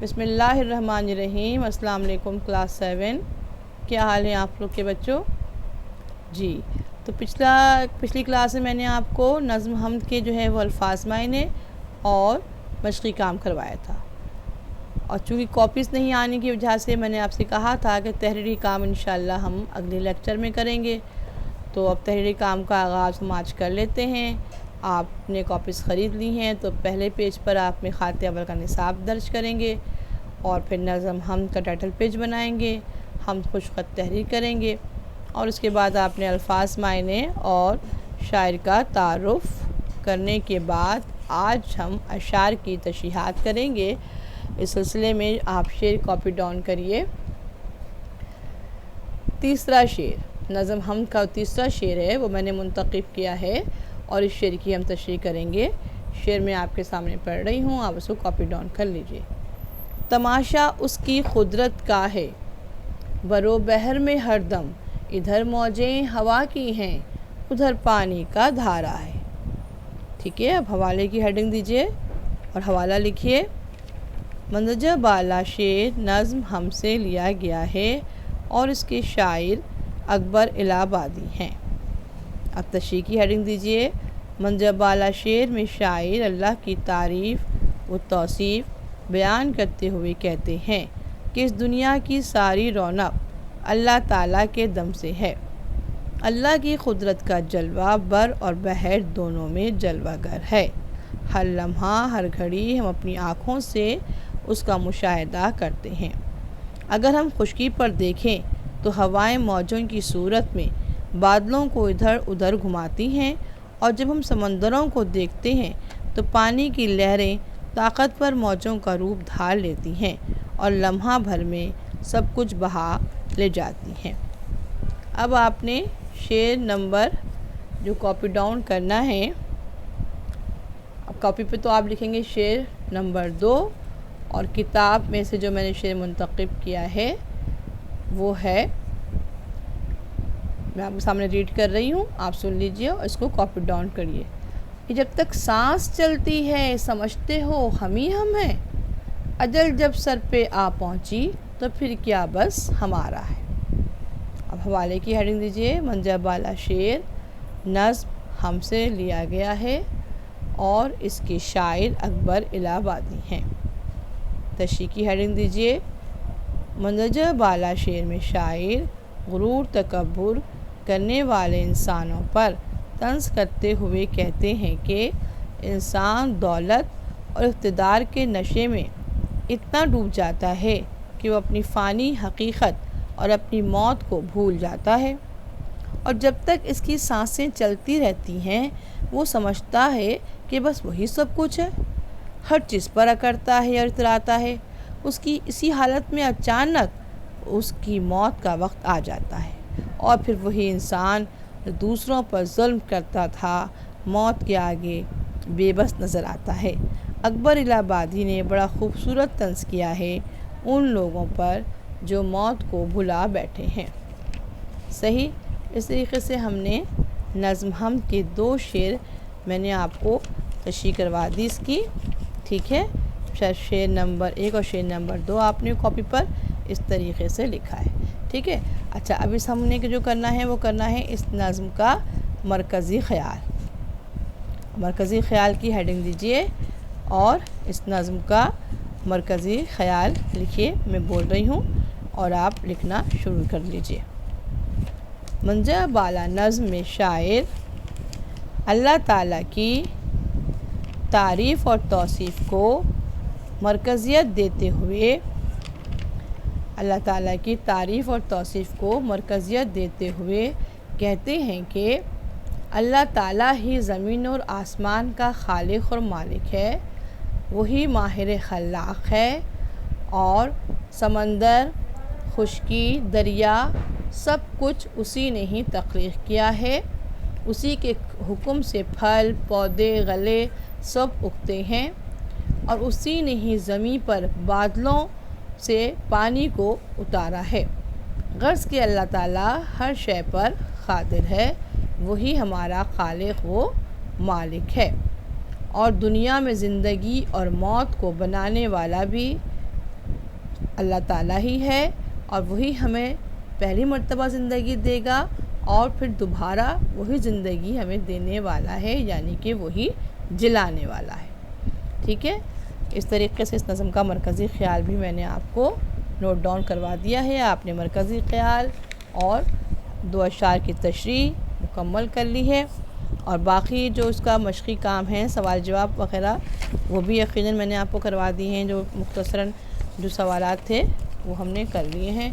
بسم اللہ الرحمن الرحیم۔ السلام علیکم کلاس 7، کیا حال ہیں آپ لوگ کے بچوں؟ جی تو پچھلی کلاس میں میں نے آپ کو نظم حمد کے جو ہے وہ الفاظ معنے اور مشقی کام کروایا تھا، اور چونکہ کاپیز نہیں آنے کی وجہ سے میں نے آپ سے کہا تھا کہ تحریری کام انشاءاللہ ہم اگلے لیکچر میں کریں گے۔ تو اب تحریری کام کا آغاز ہم آج کر لیتے ہیں۔ آپ نے کاپیز خرید لی ہیں تو پہلے پیج پر آپ میں خط اول کا نصاب درج کریں گے، اور پھر نظم حمد کا ٹائٹل پیج بنائیں گے، ہم خوش خط تحریر کریں گے، اور اس کے بعد آپ نے الفاظ معنے اور شاعر کا تعارف کرنے کے بعد آج ہم اشعار کی تشریحات کریں گے۔ اس سلسلے میں آپ شعر کاپی ڈاؤن کریے۔ تیسرا شعر نظم حمد کا تیسرا شعر ہے، وہ میں نے منتخب کیا ہے اور اس شعر کی ہم تشریح کریں گے۔ شعر میں آپ کے سامنے پڑھ رہی ہوں، آپ اس کو کاپی ڈاؤن کر لیجئے۔ تماشا اس کی قدرت کا ہے برو بحر میں ہر دم، ادھر موجیں ہوا کی ہیں ادھر پانی کا دھارا ہے۔ ٹھیک ہے، اب حوالے کی ہیڈنگ دیجئے اور حوالہ لکھیے۔ مندرجہ بالا شعر نظم حمد سے لیا گیا ہے اور اس کے شاعر اکبر الہ آبادی ہیں۔ اب تشریح کی ہیڈنگ دیجئے۔ مندرجہ بالا شعر میں شاعر اللہ کی تعریف و توصیف بیان کرتے ہوئے کہتے ہیں کہ اس دنیا کی ساری رونق اللہ تعالیٰ کے دم سے ہے۔ اللہ کی قدرت کا جلوہ بر اور بحر دونوں میں جلوہ گر ہے۔ ہر لمحہ ہر گھڑی ہم اپنی آنکھوں سے اس کا مشاہدہ کرتے ہیں۔ اگر ہم خشکی پر دیکھیں تو ہوائیں موجوں کی صورت میں بادلوں کو ادھر ادھر گھماتی ہیں، اور جب ہم سمندروں کو دیکھتے ہیں تو پانی کی لہریں طاقتور موجوں کا روپ دھار لیتی ہیں اور لمحہ بھر میں سب کچھ بہا لے جاتی ہیں۔ اب آپ نے شعر نمبر جو کاپی ڈاؤن کرنا ہے، اب کاپی پہ تو آپ لکھیں گے شعر نمبر 2، اور کتاب میں سے جو میں نے شعر منتخب کیا ہے وہ ہے، میں آپ کے سامنے ریڈ کر رہی ہوں، آپ سن لیجئے اور اس کو کاپی ڈاؤن کریے۔ کہ جب تک سانس چلتی ہے سمجھتے ہو ہم ہی ہم ہیں، اجل جب سر پہ آ پہنچی تو پھر کیا بس ہمارا ہے۔ اب حوالے کی ہیڈنگ دیجئے۔ مندرجہ بالا شعر نظم حمد سے لیا گیا ہے اور اس کے شاعر اکبر الہ آبادی ہیں۔ تشریح کی ہیڈنگ دیجئے۔ مندرجہ بالا شعر میں شاعر غرور تکبر کرنے والے انسانوں پر طنز کرتے ہوئے کہتے ہیں کہ انسان دولت اور اقتدار کے نشے میں اتنا ڈوب جاتا ہے کہ وہ اپنی فانی حقیقت اور اپنی موت کو بھول جاتا ہے، اور جب تک اس کی سانسیں چلتی رہتی ہیں وہ سمجھتا ہے کہ بس وہی سب کچھ ہے، ہر چیز پر اکڑتا ہے اور اتراتا ہے۔ اس کی اسی حالت میں اچانک اس کی موت کا وقت آ جاتا ہے، اور پھر وہی انسان جو دوسروں پر ظلم کرتا تھا موت کے آگے بے بس نظر آتا ہے۔ اکبر الہ آبادی نے بڑا خوبصورت طنز کیا ہے ان لوگوں پر جو موت کو بھلا بیٹھے ہیں۔ صحیح، اس طریقے سے ہم نے نظم حمد کے 2 شعر میں نے آپ کو تشریح کروا دی اس کی۔ ٹھیک ہے، شعر نمبر 1 اور شعر نمبر 2 آپ نے کاپی پر اس طریقے سے لکھا ہے۔ ٹھیک ہے، اچھا اب اس ہم نے جو کرنا ہے وہ کرنا ہے اس نظم کا مرکزی خیال۔ مرکزی خیال کی ہیڈنگ دیجئے اور اس نظم کا مرکزی خیال لکھیے، میں بول رہی ہوں اور آپ لکھنا شروع کر لیجئے۔ مندرجہ بالا نظم میں شاعر اللہ تعالیٰ کی تعریف اور توصیف کو مرکزیت دیتے ہوئے کہتے ہیں کہ اللہ تعالیٰ ہی زمین اور آسمان کا خالق اور مالک ہے، وہی ماہر خلاق ہے، اور سمندر، خشکی، دریا سب کچھ اسی نے ہی تخلیق کیا ہے۔ اسی کے حکم سے پھل، پودے، غلے سب اگتے ہیں، اور اسی نے ہی زمین پر بادلوں سے پانی کو اتارا ہے۔ غرض کہ اللہ تعالیٰ ہر شے پر قادر ہے، وہی ہمارا خالق و مالک ہے، اور دنیا میں زندگی اور موت کو بنانے والا بھی اللہ تعالیٰ ہی ہے اور وہی ہمیں پہلی مرتبہ زندگی دے گا اور پھر دوبارہ وہی زندگی ہمیں دینے والا ہے، یعنی کہ وہی جلانے والا ہے۔ ٹھیک ہے، اس طریقے سے اس نظم کا مرکزی خیال بھی میں نے آپ کو نوٹ ڈاؤن کروا دیا ہے۔ آپ نے مرکزی خیال اور 2 اشعار کی تشریح مکمل کر لی ہے، اور باقی جو اس کا مشقی کام ہے، سوال جواب وغیرہ، وہ بھی یقیناً میں نے آپ کو کروا دی ہیں۔ جو مختصراً جو سوالات تھے وہ ہم نے کر لیے ہیں،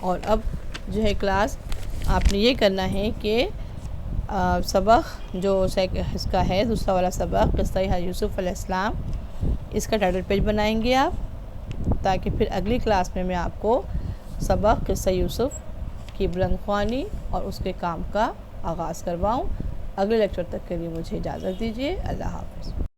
اور اب جو ہے کلاس آپ نے یہ کرنا ہے کہ سبق جو اس کا ہے دوسرا والا سبق قصہ یوسف علیہ السلام، اس کا ٹائٹل پیج بنائیں گے آپ، تاکہ پھر اگلی کلاس میں آپ کو سبق قصہ یوسف کی بلند خوانی اور اس کے کام کا آغاز کرواؤں۔ اگلے لیکچر تک کے لیے مجھے اجازت دیجیے۔ اللہ حافظ۔